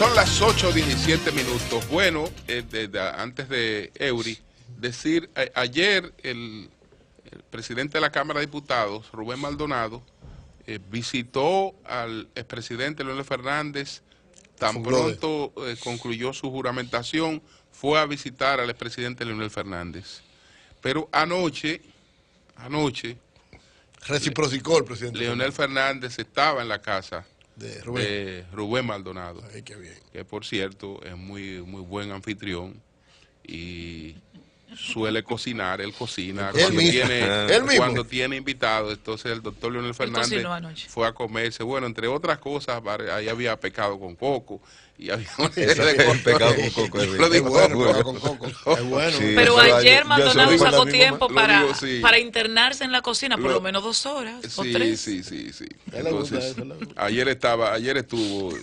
Son las 8:17. Bueno, antes de Eury, decir, ayer el presidente de la Cámara de Diputados, Rubén Maldonado, visitó al expresidente Leonel Fernández. Tan pronto concluyó su juramentación, fue a visitar al expresidente Leonel Fernández. Pero anoche reciprocó el presidente Leonel Fernández estaba en la casa de Rubén Maldonado. Ay, qué bien. Que por cierto es muy buen anfitrión y suele cocinar. Él cocina cuando tiene invitados. Entonces el doctor Leonel Fernández fue a comerse, bueno, entre otras cosas, ahí había pescado con coco y había pescado con coco. Es bueno. Sí, pero ayer Maldonado sacó tiempo para internarse en la cocina por lo menos 2 horas o 3. Sí. Entonces, ayer estuvo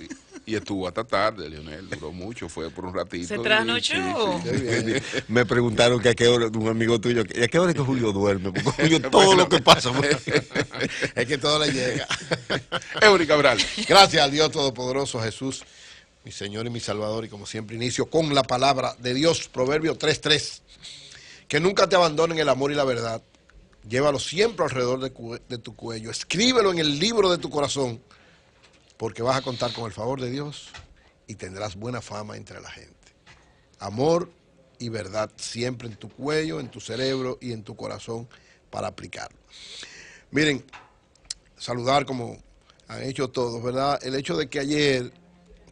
y estuvo hasta tarde, Leonel, duró mucho, fue por un ratito. ¿Se trasnochó? Sí. Me preguntaron que a qué hora, un amigo tuyo, ¿y a qué hora es que Julio duerme? Porque Julio todo lo que pasa. Es que todo le llega. Eury Cabral. Gracias al Dios Todopoderoso Jesús, mi Señor y mi Salvador, y como siempre inicio con la palabra de Dios, Proverbio 3:3. Que nunca te abandonen el amor y la verdad. Llévalo siempre alrededor de tu cuello. Escríbelo en el libro de tu corazón, porque vas a contar con el favor de Dios y tendrás buena fama entre la gente. Amor y verdad siempre en tu cuello, en tu cerebro y en tu corazón para aplicarlo. Miren, saludar como han hecho todos, ¿verdad? El hecho de que ayer,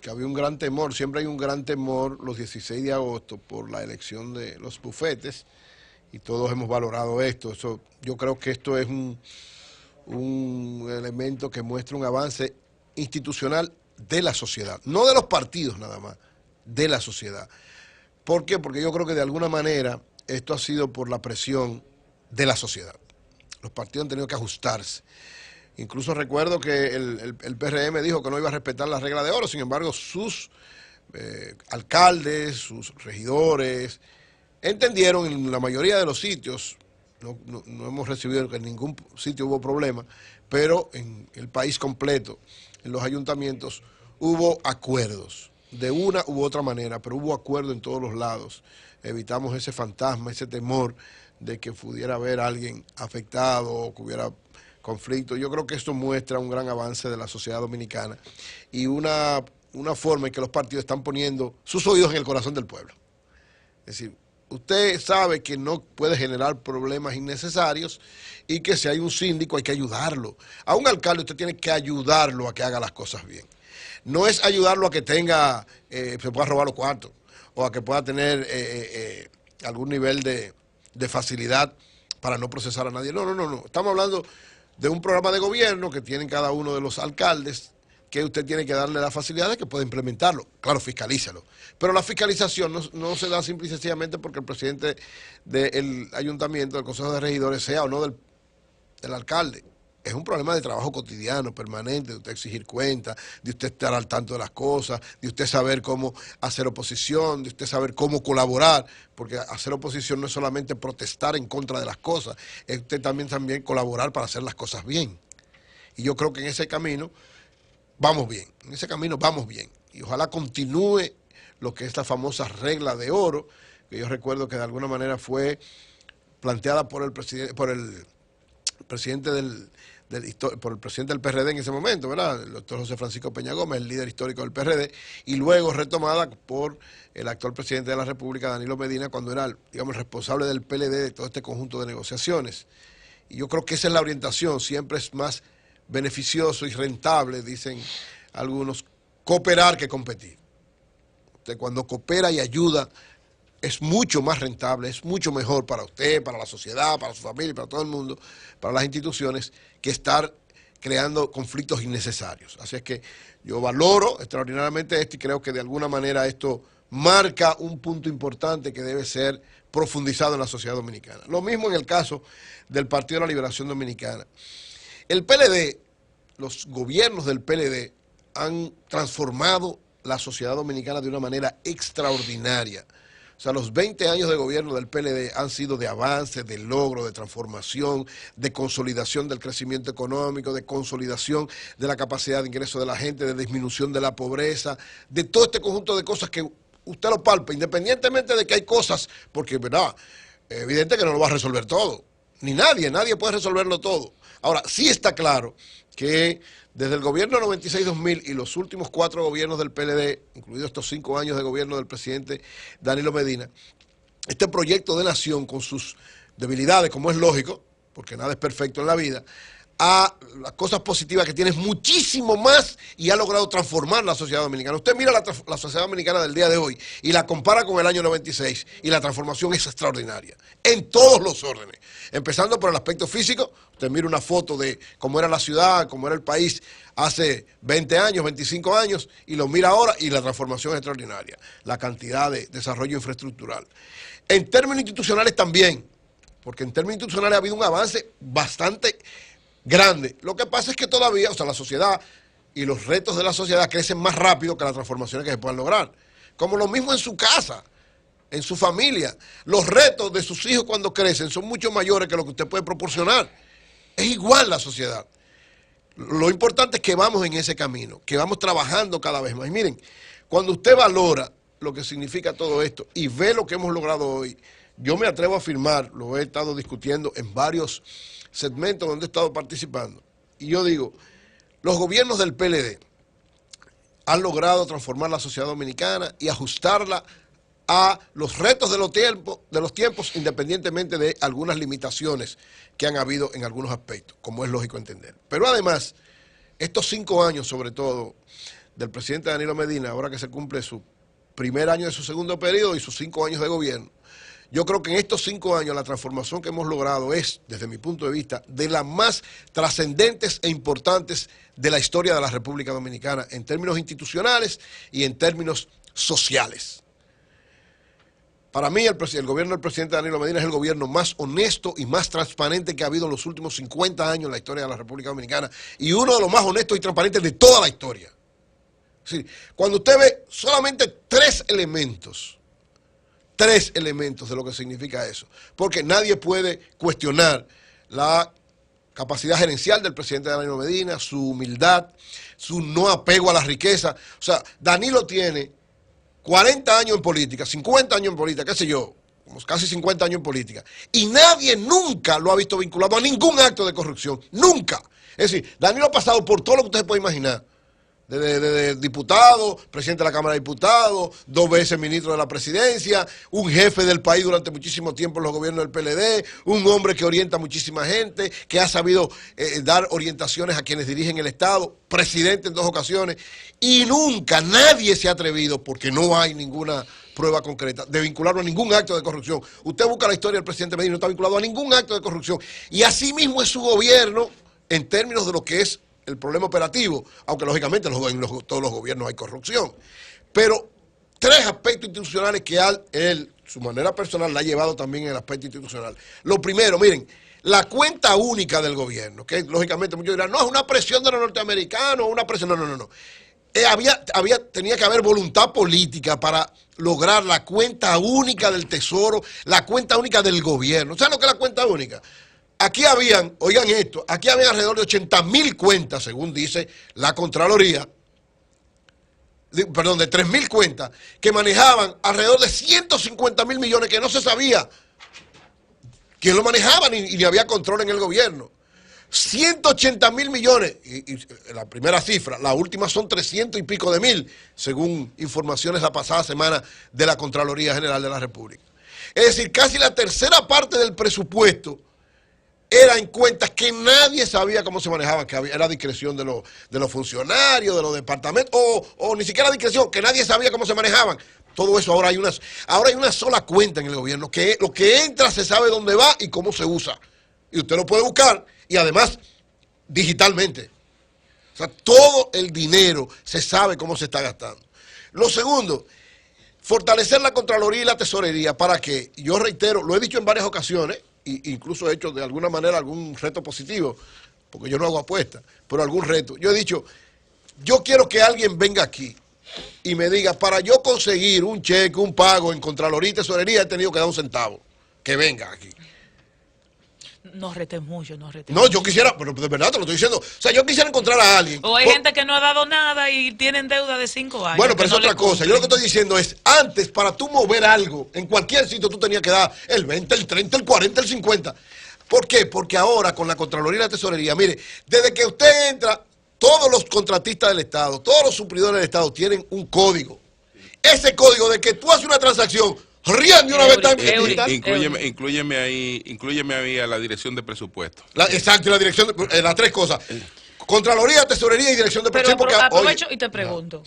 que había un gran temor, siempre hay un gran temor los 16 de agosto por la elección de los bufetes, y todos hemos valorado esto. Yo creo que esto es un elemento que muestra un avance institucional de la sociedad, no de los partidos nada más, de la sociedad. ¿Por qué? Porque yo creo que de alguna manera esto ha sido por la presión de la sociedad. Los partidos han tenido que ajustarse. Incluso recuerdo que el PRM dijo que no iba a respetar la regla de oro, sin embargo sus alcaldes, sus regidores, entendieron en la mayoría de los sitios, no hemos recibido que en ningún sitio hubo problema, pero en el país completo, en los ayuntamientos, hubo acuerdos, de una u otra manera, pero hubo acuerdo en todos los lados. Evitamos ese fantasma, ese temor de que pudiera haber alguien afectado o que hubiera conflicto. Yo creo que esto muestra un gran avance de la sociedad dominicana y una forma en que los partidos están poniendo sus oídos en el corazón del pueblo. Es decir, usted sabe que no puede generar problemas innecesarios y que si hay un síndico hay que ayudarlo. A un alcalde usted tiene que ayudarlo a que haga las cosas bien. No es ayudarlo a que tenga, se pueda robar los cuartos o a que pueda tener algún nivel de facilidad para no procesar a nadie. No. Estamos hablando de un programa de gobierno que tienen cada uno de los alcaldes, que usted tiene que darle las facilidades que pueda implementarlo. Claro, fiscalízalo. Pero la fiscalización no se da simple y sencillamente porque el presidente del ayuntamiento, del consejo de regidores, sea o no del alcalde. Es un problema de trabajo cotidiano, permanente, de usted exigir cuentas, de usted estar al tanto de las cosas, de usted saber cómo hacer oposición, de usted saber cómo colaborar, porque hacer oposición no es solamente protestar en contra de las cosas, es usted también colaborar para hacer las cosas bien. Y yo creo que en ese camino vamos bien, y ojalá continúe lo que es la famosa regla de oro, que yo recuerdo que de alguna manera fue planteada por el presidente del PRD en ese momento, ¿verdad? El doctor José Francisco Peña Gómez, el líder histórico del PRD, y luego retomada por el actual presidente de la República, Danilo Medina, cuando era, digamos, el responsable del PLD de todo este conjunto de negociaciones. Y yo creo que esa es la orientación, siempre es más beneficioso y rentable, dicen algunos, cooperar que competir. Usted cuando coopera y ayuda es mucho más rentable, es mucho mejor para usted, para la sociedad, para su familia, para todo el mundo, para las instituciones, que estar creando conflictos innecesarios. Así es que yo valoro extraordinariamente esto y creo que de alguna manera esto marca un punto importante que debe ser profundizado en la sociedad dominicana. Lo mismo en el caso del Partido de la Liberación Dominicana. El PLD, los gobiernos del PLD han transformado la sociedad dominicana de una manera extraordinaria. O sea, los 20 años de gobierno del PLD han sido de avance, de logro, de transformación, de consolidación del crecimiento económico, de consolidación de la capacidad de ingreso de la gente, de disminución de la pobreza, de todo este conjunto de cosas que usted lo palpa, independientemente de que hay cosas, porque, ¿verdad?, evidente que no lo va a resolver todo, ni nadie puede resolverlo todo. Ahora, sí está claro que desde el gobierno 96-2000 y los últimos 4 gobiernos del PLD, incluidos estos 5 años de gobierno del presidente Danilo Medina, este proyecto de nación con sus debilidades, como es lógico, porque nada es perfecto en la vida, a las cosas positivas que tiene muchísimo más y ha logrado transformar la sociedad dominicana. Usted mira la sociedad dominicana del día de hoy y la compara con el año 96 y la transformación es extraordinaria, en todos los órdenes. Empezando por el aspecto físico, usted mira una foto de cómo era la ciudad, cómo era el país hace 20 años, 25 años, y lo mira ahora y la transformación es extraordinaria. La cantidad de desarrollo infraestructural. En términos institucionales también, porque en términos institucionales ha habido un avance bastante grande. Lo que pasa es que todavía, o sea, la sociedad y los retos de la sociedad crecen más rápido que las transformaciones que se puedan lograr. Como lo mismo en su casa, en su familia. Los retos de sus hijos cuando crecen son mucho mayores que lo que usted puede proporcionar. Es igual la sociedad. Lo importante es que vamos en ese camino, que vamos trabajando cada vez más. Y miren, cuando usted valora lo que significa todo esto y ve lo que hemos logrado hoy, yo me atrevo a afirmar, lo he estado discutiendo en varios segmentos donde he estado participando, y yo digo, los gobiernos del PLD han logrado transformar la sociedad dominicana y ajustarla a los retos de los tiempos, independientemente de algunas limitaciones que han habido en algunos aspectos, como es lógico entender. Pero además, estos 5 años, sobre todo, del presidente Danilo Medina, ahora que se cumple su primer año de su segundo periodo y sus 5 años de gobierno, yo creo que en estos 5 años la transformación que hemos logrado es, desde mi punto de vista, de las más trascendentes e importantes de la historia de la República Dominicana, en términos institucionales y en términos sociales. Para mí, el gobierno del presidente Danilo Medina es el gobierno más honesto y más transparente que ha habido en los últimos 50 años en la historia de la República Dominicana, y uno de los más honestos y transparentes de toda la historia. Es decir, cuando usted ve solamente 3 elementos de lo que significa eso, porque nadie puede cuestionar la capacidad gerencial del presidente Danilo Medina, su humildad, su no apego a la riqueza. O sea, Danilo tiene 40 años en política, 50 años en política, qué sé yo, casi 50 años en política, y nadie nunca lo ha visto vinculado a ningún acto de corrupción, nunca. Es decir, Danilo ha pasado por todo lo que usted se puede imaginar. De diputado, presidente de la Cámara de Diputados, 2 veces ministro de la Presidencia, un jefe del país durante muchísimo tiempo en los gobiernos del PLD, un hombre que orienta a muchísima gente, que ha sabido dar orientaciones a quienes dirigen el Estado, presidente en 2 ocasiones, y nunca nadie se ha atrevido, porque no hay ninguna prueba concreta, de vincularlo a ningún acto de corrupción. Usted busca la historia del presidente Medina, no está vinculado a ningún acto de corrupción, y así mismo es su gobierno en términos de lo que es el problema operativo, aunque lógicamente en todos los gobiernos hay corrupción. Pero 3 aspectos institucionales que él, su manera personal, la ha llevado también en el aspecto institucional. Lo primero, miren, la cuenta única del gobierno, que lógicamente muchos dirán, no, es una presión de los norteamericanos, una presión, no. Tenía que haber voluntad política para lograr la cuenta única del Tesoro, la cuenta única del gobierno. ¿Saben lo que es la cuenta única? Aquí habían, oigan esto, aquí habían alrededor de 80.000 cuentas, según dice la Contraloría, de 3.000 cuentas, que manejaban alrededor de 150.000 millones que no se sabía quién lo manejaba ni había control en el gobierno. 180.000 millones, y la primera cifra, la última son 300 y pico de mil, según informaciones la pasada semana de la Contraloría General de la República. Es decir, casi la tercera parte del presupuesto era en cuentas que nadie sabía cómo se manejaban, que era discreción de los funcionarios, de los departamentos, o ni siquiera discreción, que nadie sabía cómo se manejaban. Todo eso ahora hay una sola cuenta en el gobierno, que lo que entra se sabe dónde va y cómo se usa. Y usted lo puede buscar, y además digitalmente. O sea, todo el dinero se sabe cómo se está gastando. Lo segundo, fortalecer la Contraloría y la Tesorería. ¿Para qué? Yo reitero, lo he dicho en varias ocasiones, incluso he hecho de alguna manera algún reto positivo, porque yo no hago apuestas, pero algún reto. Yo he dicho, yo quiero que alguien venga aquí y me diga, para yo conseguir un cheque, un pago en Contraloría y Tesorería, he tenido que dar un centavo. Que venga aquí. No retes mucho, no retes No, mucho. yo quisiera, pero de verdad te lo estoy diciendo. O sea, yo quisiera encontrar a alguien. O hay gente que no ha dado nada y tienen deuda de 5 años. Bueno, pero es no otra cosa. Yo lo que estoy diciendo es, antes, para tú mover algo, en cualquier sitio tú tenías que dar el 20, el 30, el 40, el 50. ¿Por qué? Porque ahora con la Contraloría y la Tesorería, mire, desde que usted entra, todos los contratistas del Estado, todos los suplidores del Estado tienen un código. Ese código de que tú haces una transacción, rían de una vez tan inclúyeme ahí a la dirección de presupuesto. Exacto, la dirección, las tres cosas. Contraloría, Tesorería y dirección de presupuesto. Pero aprovecho y te pregunto.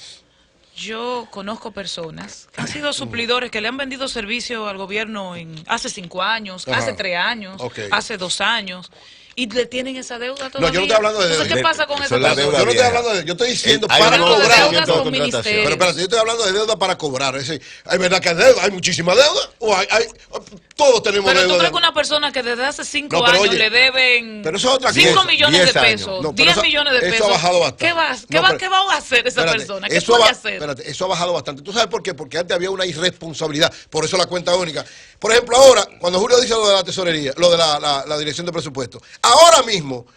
Yo conozco personas que han sido suplidores, que le han vendido servicio al gobierno hace 5 años, hace 3 años, hace 2 años. Y le tienen esa deuda todavía. No, yo no estoy hablando de deuda. Entonces, ¿qué pasa con esa persona? Yo no estoy hablando de... Yo estoy diciendo para cobrar. Pero espérate, yo estoy hablando de deuda para cobrar. Es decir, ¿hay verdad que hay deuda? ¿Hay muchísima deuda? ¿O todos tenemos deuda? Pero tú crees que una persona que desde hace 5 años le deben 5 millones de pesos, 10 millones de pesos. Eso ha bajado bastante. ¿Qué va a hacer esa persona? ¿Qué puede hacer? Espérate, eso ha bajado bastante. ¿Tú sabes por qué? Porque antes había una irresponsabilidad. Por eso la cuenta única. Por ejemplo, ahora, cuando Julio dice lo de la tesorería, lo de la dirección de presupuesto, ahora mismo,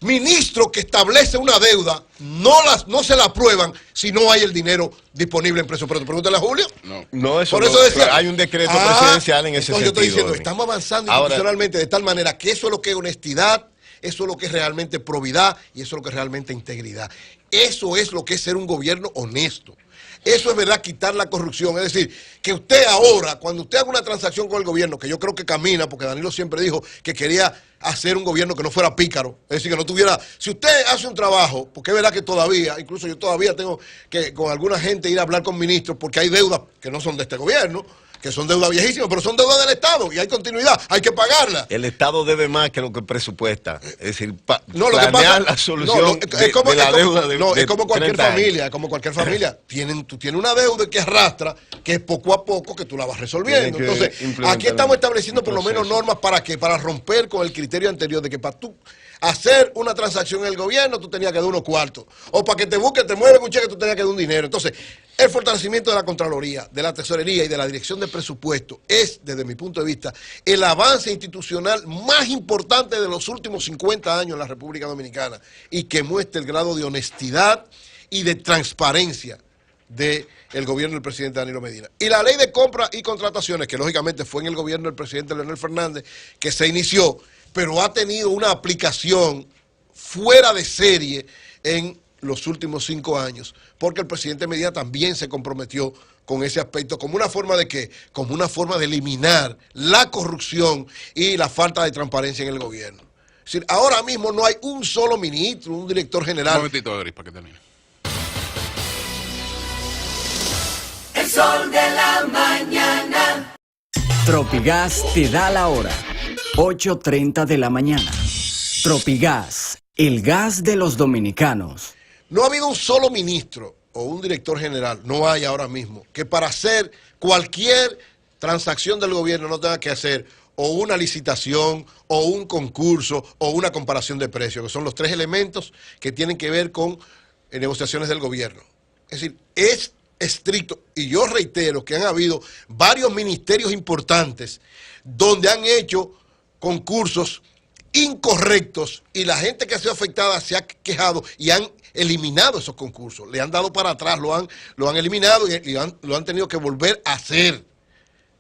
ministros que establece una deuda no se la aprueban si no hay el dinero disponible en presupuesto. Pregúntale a Julio. No, eso por eso decía, hay un decreto presidencial en ese sentido. Yo estoy diciendo, estamos avanzando institucionalmente de tal manera que eso es lo que es honestidad, eso es lo que es realmente probidad y eso es lo que es realmente integridad. Eso es lo que es ser un gobierno honesto. Eso es verdad, quitar la corrupción. Es decir, que usted ahora, cuando usted haga una transacción con el gobierno, que yo creo que camina, porque Danilo siempre dijo que quería hacer un gobierno que no fuera pícaro, es decir, que no tuviera... Si usted hace un trabajo, porque es verdad que todavía, incluso yo todavía tengo que con alguna gente ir a hablar con ministros, porque hay deudas que no son de este gobierno, que son deudas viejísimas, pero son deudas del Estado y hay continuidad, hay que pagarla. El Estado debe más que lo que presupuesta. Es decir, planear la solución de la deuda de es como cualquier familia, es como cualquier familia. Tú tienes una deuda que arrastra, que es poco a poco que tú la vas resolviendo. Entonces, aquí estamos estableciendo por lo menos normas para ¿qué? Para romper con el criterio anterior de que para tú hacer una transacción en el gobierno tú tenías que dar unos cuartos. O para que te busquen, te mueven un cheque, tú tenías que dar un dinero. Entonces, el fortalecimiento de la Contraloría, de la Tesorería y de la Dirección de Presupuesto es, desde mi punto de vista, el avance institucional más importante de los últimos 50 años en la República Dominicana y que muestra el grado de honestidad y de transparencia del gobierno del presidente Danilo Medina. Y la ley de compra y contrataciones, que lógicamente fue en el gobierno del presidente Leonel Fernández que se inició, pero ha tenido una aplicación fuera de serie en los últimos 5 años, porque el presidente Medina también se comprometió con ese aspecto, como una forma de ¿qué? Como una forma de eliminar la corrupción y la falta de transparencia en el gobierno. Es decir, ahora mismo no hay un solo ministro, un director general. Un momentito, Doris, para que termine. El sol de la mañana. Tropigas te da la hora. 8:30 de la mañana. Tropigas, el gas de los dominicanos. No ha habido un solo ministro o un director general, no hay ahora mismo, que para hacer cualquier transacción del gobierno no tenga que hacer o una licitación o un concurso o una comparación de precios, que son los 3 elementos que tienen que ver con negociaciones del gobierno. Es decir, es estricto, y yo reitero que han habido varios ministerios importantes donde han hecho concursos incorrectos y la gente que ha sido afectada se ha quejado y han eliminado esos concursos, le han dado para atrás, lo han eliminado y lo han tenido que volver a hacer,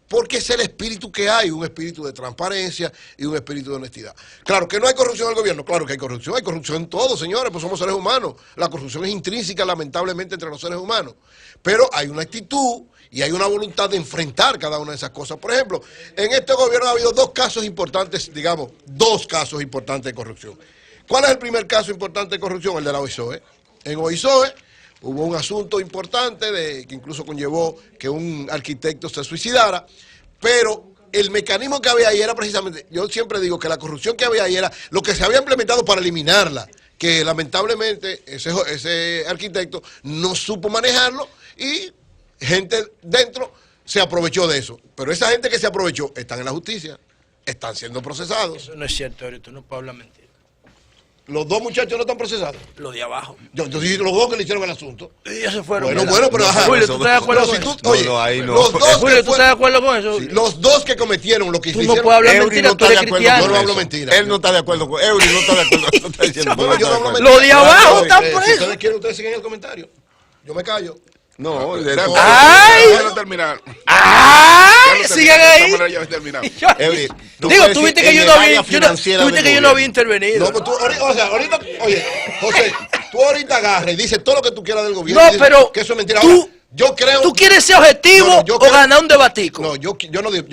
porque es el espíritu que hay, un espíritu de transparencia y un espíritu de honestidad. Claro que no hay corrupción en el gobierno, claro que hay corrupción en todo, señores, pues somos seres humanos, la corrupción es intrínseca lamentablemente entre los seres humanos, pero hay una actitud y hay una voluntad de enfrentar cada una de esas cosas. Por ejemplo, en este gobierno ha habido 2 casos importantes, digamos, 2 casos importantes de corrupción. ¿Cuál es el primer caso importante de corrupción? El de la OISOE. En OISOE hubo un asunto importante que incluso conllevó que un arquitecto se suicidara, pero el mecanismo que había ahí era precisamente, yo siempre digo que la corrupción que había ahí era lo que se había implementado para eliminarla, que lamentablemente ese arquitecto no supo manejarlo y gente dentro se aprovechó de eso. Pero esa gente que se aprovechó están en la justicia, están siendo procesados. Eso no es cierto, tú no puedes hablar mentira. Los dos muchachos no están procesados. Los de abajo. Yo dije los dos que le hicieron el asunto. Y ya se fueron. Bueno, pero ajá. Julio, ¿tú estás de acuerdo con eso? Oye, los dos Julio, ¿tú estás de acuerdo con eso? Sí, los dos que cometieron lo que tú hicieron. No puedes hablar Eury mentira, no tú está eres de acuerdo cristiano. con Yo no eso. hablo mentira. Él no está de acuerdo con Eury, no está de acuerdo. No está diciendo, Bueno, yo no hablo mentira. Los de abajo están Si presos. ustedes quieren, ustedes siguen el comentario. Yo me callo. No, ¡Ay! Déjalo terminar. ¡Ay! Sigan ahí. Ya terminado. Eury, Digo, tú viste que yo no había, intervenido. No, pero tú, o sea, ahorita, oye, José, tú ahorita agarras y dices todo lo que tú quieras del gobierno. No, y dices pero que eso es mentira. tú- Ahora, yo creo. ¿Tú quieres ser objetivo No, yo o creo- ganar un debatico? No, yo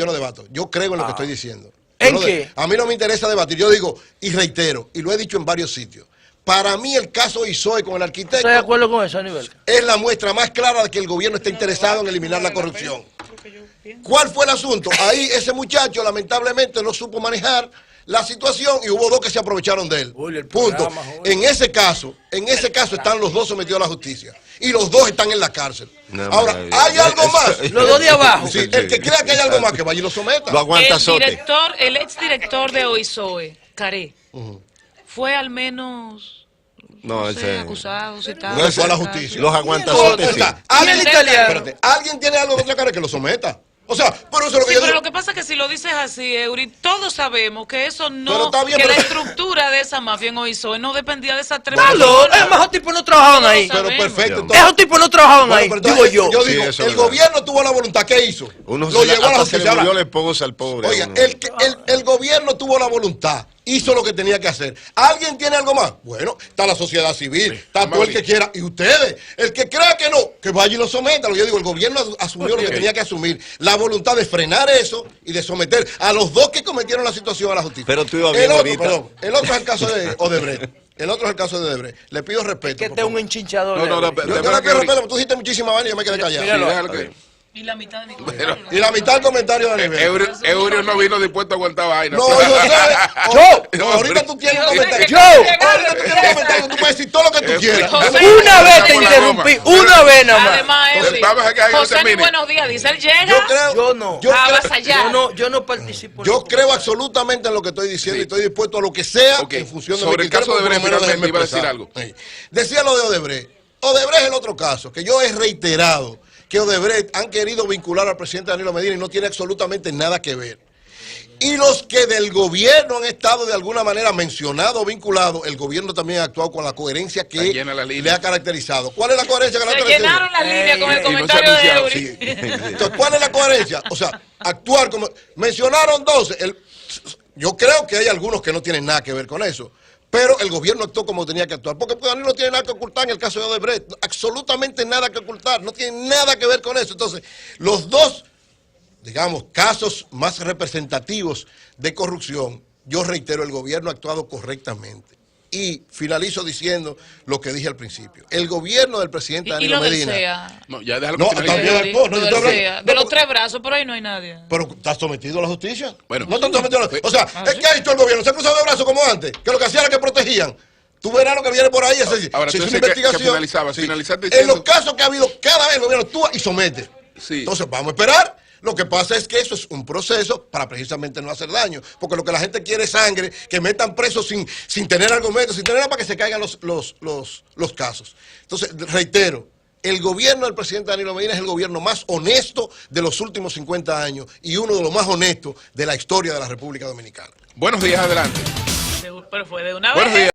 no debato. Yo creo en lo que estoy diciendo. ¿En Yo no qué? A mí no me interesa debatir. Yo digo, y reitero, y lo he dicho en varios sitios. Para mí el caso Isoe con el arquitecto ¿Estás de acuerdo con eso, Aníbal? es la muestra más clara de que el gobierno está interesado en eliminar la corrupción. ¿Cuál fue el asunto? Ahí ese muchacho lamentablemente no supo manejar la situación y hubo dos que se aprovecharon de él. Uy, el Punto. programa, joven. En ese caso están los dos sometidos a la justicia y los dos están en la cárcel. No, Ahora, maravilla. ¿hay algo más? Los dos de abajo. Sí, el que crea que hay algo más, que vaya y lo someta. Lo aguanta sote. El exdirector de OISOE, Caré, fue al menos No, ese. acusado, citado. No, fue a la justicia. Los aguanta O sote, sí. sea, Y el italiano. espérate, alguien tiene algo contra Carey que lo someta. O sea, pero eso es lo que Sí, yo pero digo. lo que pasa es que si lo dices así, Eury, todos sabemos que eso Pero no, está bien, que la pero- estructura de esa mafia en OISOE no dependía de esas tres Claro, personas. esos tipos no trabajaban ahí. Pero sabemos. perfecto. Esos tipos no trabajaban Bueno, ahí, pero digo entonces, yo. Yo Sí, digo, eso el es verdad. gobierno tuvo la voluntad, ¿qué hizo? Uno Lo se llevó a la hasta se le justicia. murió Ahora, la esposa al pobre. oiga, uno. el gobierno tuvo la voluntad, hizo lo que tenía que hacer. ¿Alguien tiene algo más? Bueno, está la sociedad civil, está todo el que quiera. Y ustedes, el que crea que no, que vaya y lo someta. Yo digo, el gobierno asumió lo que tenía que asumir. La voluntad de frenar eso y de someter a los dos que cometieron la situación a la justicia. Pero tú ibas el viendo otro, ahorita. perdón, el otro es el caso de Odebrecht. El otro es el caso de Odebrecht. Le pido respeto. Que por este es un favor. enchinchador. No, no, no, Eury. Yo le pido respeto, porque tú dijiste muchísima vaina y yo me quedé callado. Míralo. Déjalo que- Y la mitad de mi Y la mitad del comentario de nivel. Eury no vino dispuesto a aguantar vaina. No, yo, ahorita tú tienes un comentario. Yo. Ahorita tú tienes un comentario, tú puedes decir todo lo que tú quieras. José, Una vez te Por la interrumpí, una vez nada más. Además, Eury, Vamos a que alguien José, ni termine. buenos días, dice, él llega Yo creo, Yo no. yo a creo, avasallar. Yo no participo. en yo eso. creo absolutamente en lo que estoy diciendo Sí. y estoy dispuesto a lo que sea Ok. en función de Sobre mi el caso criterio, de por lo menos Odebrecht, déjenme iba a decir expresar. algo. Sí. Decía lo de Odebrecht. Odebrecht es el otro caso, que yo he reiterado que Odebrecht han querido vincular al presidente Danilo Medina y no tiene absolutamente nada que ver. Y los que del gobierno han estado de alguna manera mencionados o vinculados, el gobierno también ha actuado con la coherencia que Está llena la línea. le ha caracterizado. ¿Cuál es la coherencia que le ha Se caracterizado? llenaron las líneas con el y no se comentario de anunciaron, Eury. sí. Entonces, ¿cuál es la coherencia? O sea, actuar como... Mencionaron 12. Yo creo que hay algunos que no tienen nada que ver con eso. Pero el gobierno actuó como tenía que actuar. Porque Danilo no tiene nada que ocultar en el caso de Odebrecht. Absolutamente nada que ocultar. No tiene nada que ver con eso. Entonces, los dos, digamos, casos más representativos de corrupción, yo reitero, el gobierno ha actuado correctamente. Y finalizo diciendo lo que dije al principio. El gobierno del presidente Y Danilo lo del Medina... CEA. No, ya déjalo No, que finalice. también hay cosas, no, yo Lo estoy del hablando- CEA. no, De los porque- tres brazos, por ahí no hay nadie. Pero está sometido a la justicia. Bueno. No está sometido a la... O sea, es que ha hecho el gobierno. Se ha cruzado de brazos como antes. Que lo que hacía era que protegían. Tú verás lo que viene por ahí. Ahora, se tú hizo dices una investigación. que finalizabas. Sí. Finalizaste En diciendo- los casos que ha habido, cada vez el gobierno actúa y somete. Sí. Entonces, vamos a esperar. Lo que pasa es que eso es un proceso para precisamente no hacer daño. Porque lo que la gente quiere es sangre, que metan presos sin tener argumentos, sin tener nada para que se caigan los casos. Entonces, reitero, el gobierno del presidente Danilo Medina es el gobierno más honesto de los últimos 50 años y uno de los más honestos de la historia de la República Dominicana. Buenos días, adelante. Pero fue de una Buenos vez. días.